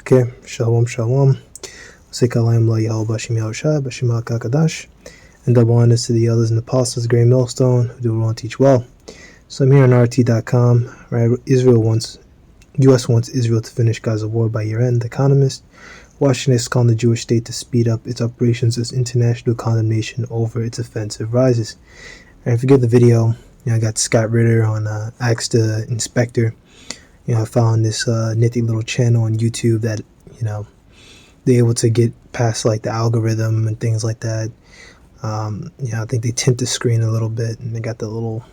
Okay, Shalom, Shalom. Sekalayim la Yahweh Bashim Yahushua, Bashim HaKakadash, and double honors to the elders and apostles, Great Millstone, who do well and teach well. So I'm here on RT.com, right? U.S. wants Israel to finish Gaza war by year-end. The Economist. Washington is calling the Jewish state to speed up its operations as international condemnation over its offensive rises. And if you get the video, I got Scott Ritter on Ask the Inspector. I found this nifty little channel on YouTube that, they're able to get past like the algorithm and things like that. I think they tint the screen a little bit, and they got the little,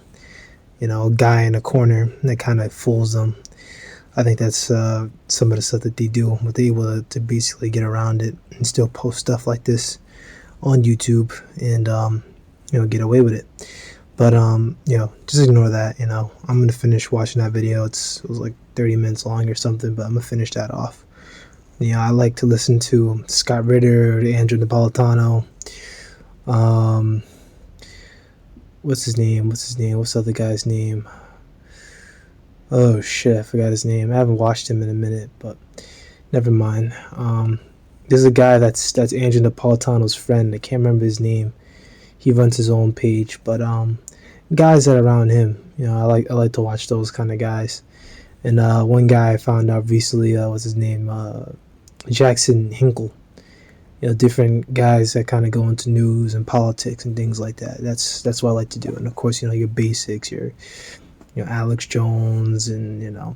guy in the corner that kind of fools them. I think that's some of the stuff that they do, but they're able to basically get around it and still post stuff like this on YouTube and, get away with it. But, just ignore that, I'm going to finish watching that video. It was like 30 minutes long or something, but I'm going to finish that off. I like to listen to Scott Ritter, Andrew Napolitano. What's his name? What's the other guy's name? Oh, shit, I forgot his name. I haven't watched him in a minute, but never mind. There's a guy that's Andrew Napolitano's friend. I can't remember his name. He runs his own page, but guys that are around him, I like to watch those kind of guys. And one guy I found out recently, what's his name? Jackson Hinkle. Different guys that kind of go into news and politics and things like that. That's what I like to do. And of course, your basics, your Alex Jones and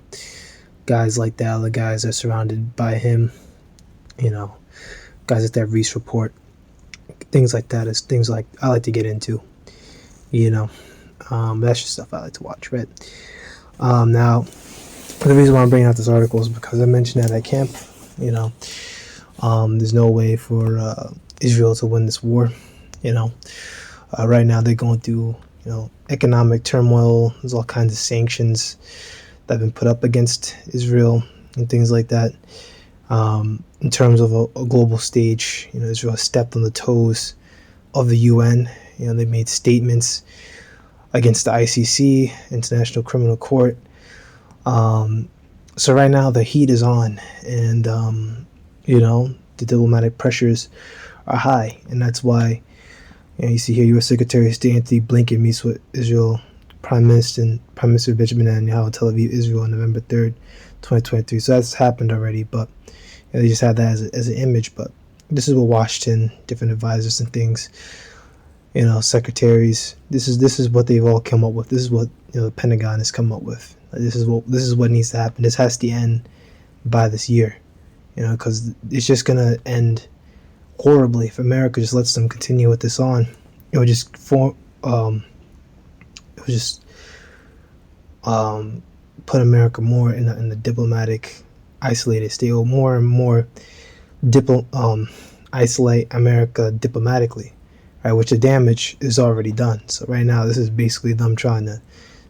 guys like that, the guys that are surrounded by him, guys at that Reese Report, things like that is things like I like to get into. That's just stuff I like to watch, right? Now, the reason why I'm bringing out this article is because I mentioned that at camp, there's no way for Israel to win this war. Right now they're going through, economic turmoil. There's all kinds of sanctions that have been put up against Israel and things like that. In terms of a global stage, Israel stepped on the toes of the UN. They made statements against the ICC, International Criminal Court. So right now the heat is on, and the diplomatic pressures are high, and that's why you see here U.S. Secretary of State Anthony Blinken meets with Israel Prime Minister Benjamin Netanyahu in Tel Aviv, Israel, on November 3rd, 2023. So that's happened already, but they just had that as an image. But this is what Washington, different advisors and things, secretaries. This is what they've all come up with. This is what the Pentagon has come up with. This is what needs to happen. This has to end by this year, because it's just gonna end horribly if America just lets them continue with this on. It would just put America more in the diplomatic isolated state, or more and more isolate America diplomatically, right? Which the damage is already done. So right now, this is basically them trying to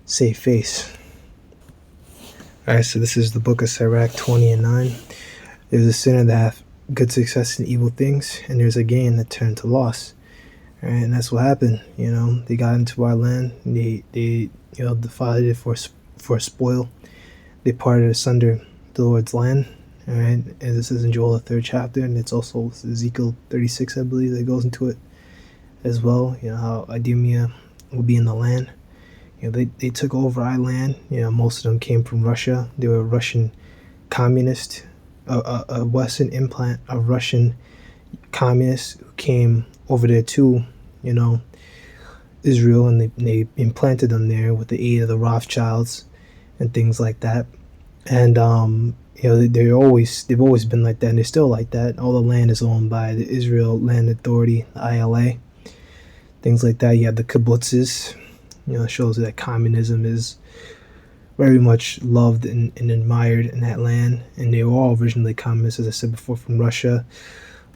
save face. All right, so this is the book of Sirach 20:9. There's a sinner that hath good success in evil things, and there's a gain that turned to loss. All right, and that's what happened. They got into our land. And they divided it for a spoil. They parted asunder the Lord's land. All right, and this is in Joel, the 3rd chapter, and it's also Ezekiel 36, I believe, that goes into it as well. How Idumea will be in the land. They took over our land. Most of them came from Russia. They were Russian communists, a Western implant of Russian communists who came over there to, Israel, and they implanted them there with the aid of the Rothschilds and things like that. And they've always been like that, and they're still like that. All the land is owned by the Israel Land Authority, the ILA, things like that. You have the kibbutzes. It shows that communism is very much loved and admired in that land, and they were all originally communists, as I said before, from Russia.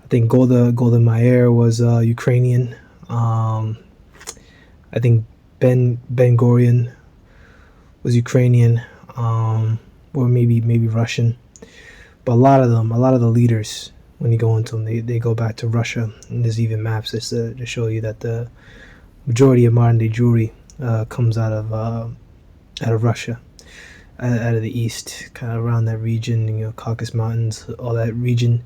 I think Golda Meir was Ukrainian. I think Ben Gurion was Ukrainian, or maybe Russian. But a lot of the leaders, when you go into them, they go back to Russia, and there's even maps to show you that the majority of modern day Jewry comes out of Russia. out of the east, kind of around that region, Caucasus Mountains, all that region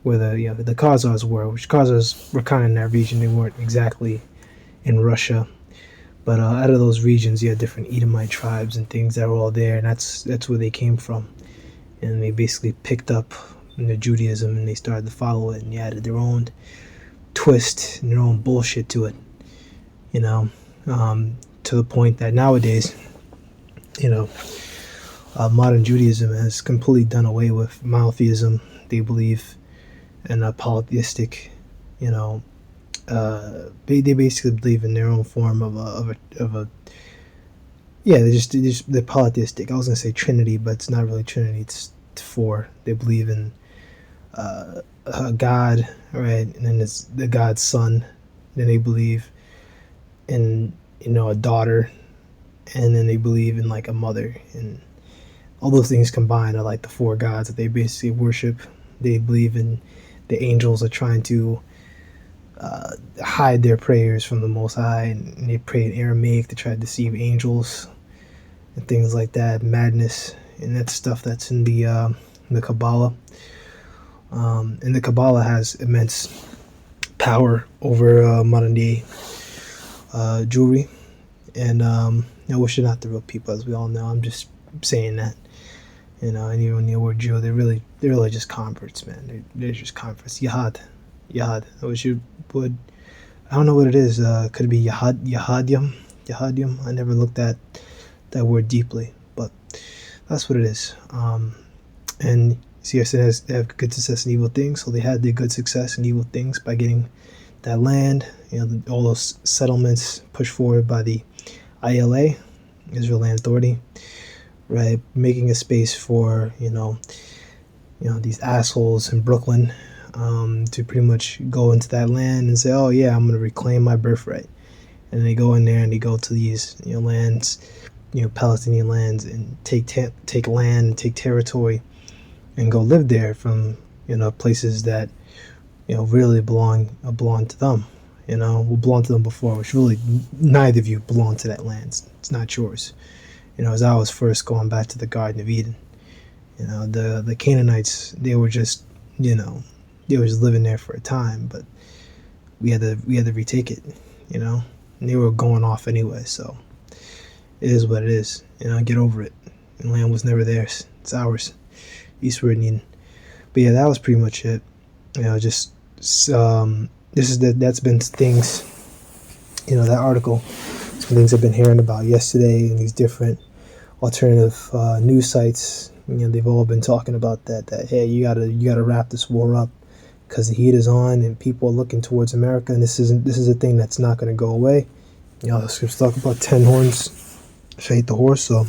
where the Khazars were, which Khazars were kind of in that region. They weren't exactly in Russia, but out of those regions, you had different Edomite tribes and things that were all there, and that's where they came from. And they basically picked up Judaism and they started to follow it, and they added their own twist and their own bullshit to it, to the point that nowadays, modern Judaism has completely done away with monotheism. They believe in a polytheistic, they basically believe in their own form of a yeah, they're polytheistic. I was gonna say Trinity, but it's not really Trinity. It's four. They believe in a God, right, and then it's the God's Son. Then they believe in a daughter, and then they believe in like a mother, and all those things combined are like the four gods that they basically worship. They believe in the angels are trying to hide their prayers from the Most High, and they pray in Aramaic to try to deceive angels and things like that. Madness, and that's stuff that's in the Kabbalah. And the Kabbalah has immense power over modern day Jewry, and which are not the real people, as we all know. I'm just saying that, and even the word Jew, they're really just converts, man. They're just converts. Yahad, which you would, I don't know what it is. Could it be Yahadium? I never looked at that word deeply, but that's what it is. And CSN they have good success and evil things, so they had their good success and evil things by getting that land, all those settlements pushed forward by the ILA, Israel Land Authority, right, making a space for these assholes in Brooklyn to pretty much go into that land and say, oh yeah, I'm going to reclaim my birthright. And they go in there and they go to these lands, Palestinian lands, and take land, take territory, and go live there from places that really belong to them. Belong to them before, which really neither of you belong to that land. It's not yours. As I was first going back to the Garden of Eden, the Canaanites, they were just they were just living there for a time, but we had to retake it, and they were going off anyway. So it is what it is. Get over it. The land was never theirs. It's ours. Eastward and Eden. But yeah, that was pretty much it. Just that's been things. That article. Some things I've been hearing about yesterday, and these different alternative news sites. They've all been talking about that. Hey, you gotta wrap this war up because the heat is on and people are looking towards America, and this is a thing that's not going to go away. The scripts talk about 10 horns should hate the horse, so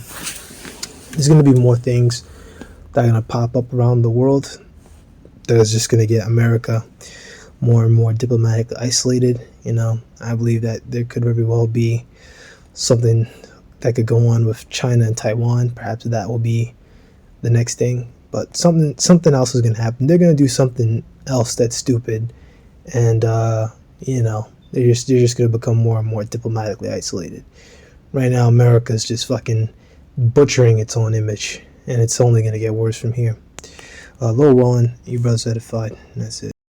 there's going to be more things that are going to pop up around the world that is just going to get America more and more diplomatically isolated. I believe that there could very well be something that could go on with China and Taiwan. Perhaps that will be the next thing, but something else is going to happen. They're going to do something else that's stupid, and they're just going to become more and more diplomatically isolated. Right now, America's just fucking butchering its own image, and it's only going to get worse from here. Lowell Wallen, you brothers edified, and that's it.